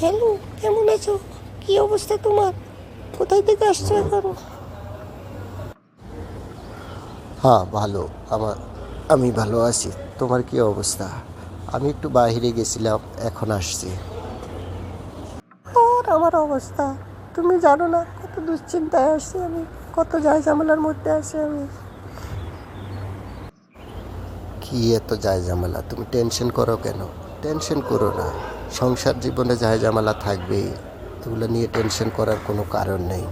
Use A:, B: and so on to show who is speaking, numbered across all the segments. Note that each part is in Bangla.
A: হ্যালো, কেমন আছো? কি অবস্থা তোমার? কোথায় থেকে আসছো এখন?
B: হ্যাঁ, ভালো। আমি ভালো আছি। তোমার কি অবস্থা? আমি একটু বাইরে গেছিলাম, এখন আসছি।
A: আর আমার অবস্থা তুমি জানো না, কত দুশ্চিন্তায় আছি আমি, কত ঝামেলার মধ্যে আছি আমি।
B: কি এত ঝামেলা? তুমি টেনশন করো কেন? টেনশন করো না। সংসার জীবনে ঝামেলা থাকবেই। এগুলো নিয়ে টেনশন করার কোনো কারণ নেই।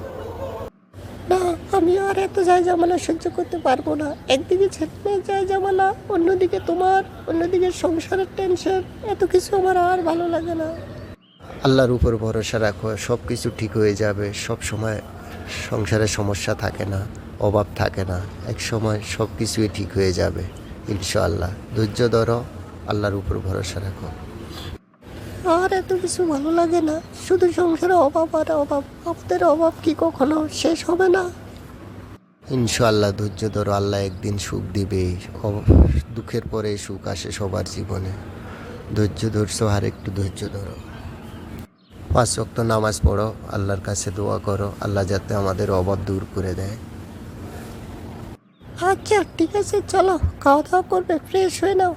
A: না, আমি আর এত ঝামেলা সহ্য করতে পারবো না। একদিকে ছেলেমেয়ের ঝামেলা, অন্যদিকে তোমার, অন্যদিকে সংসারের টেনশন, এত কিছু আমার আর ভালো লাগে না।
B: আল্লাহর উপর ভরসা রাখো, সব কিছু ঠিক হয়ে যাবে। সব সময় সংসারে সমস্যা থাকে না, অভাব থাকে না। এক সময় সব কিছুই ঠিক হয়ে যাবে ইনশাআল্লাহ। ধৈর্য ধরো, আল্লাহর উপর ভরসা রাখো।
A: আর এত কিছু ভালো লাগে না, শুধু সংসারে অভাব আর অভাব। আমাদের অভাব কি কখনো শেষ হবে না?
B: ইনশাআল্লাহ ধৈর্য ধরো, আল্লাহ একদিন সুখ দিবেই। দুঃখের পরে সুখ আসে সবার জীবনে। ধৈর্য ধরছো, আর একটু ধৈর্য ধরো। 5 ওয়াক্ত নামাজ পড়ো, আল্লাহর কাছে দোয়া করো, আল্লাহ যাতে আমাদের অভাব দূর করে দেয়।
A: আচ্ছা ঠিক আছে, চলো খাওয়া দাওয়া করবে, ফ্রেশ হয়ে নাও।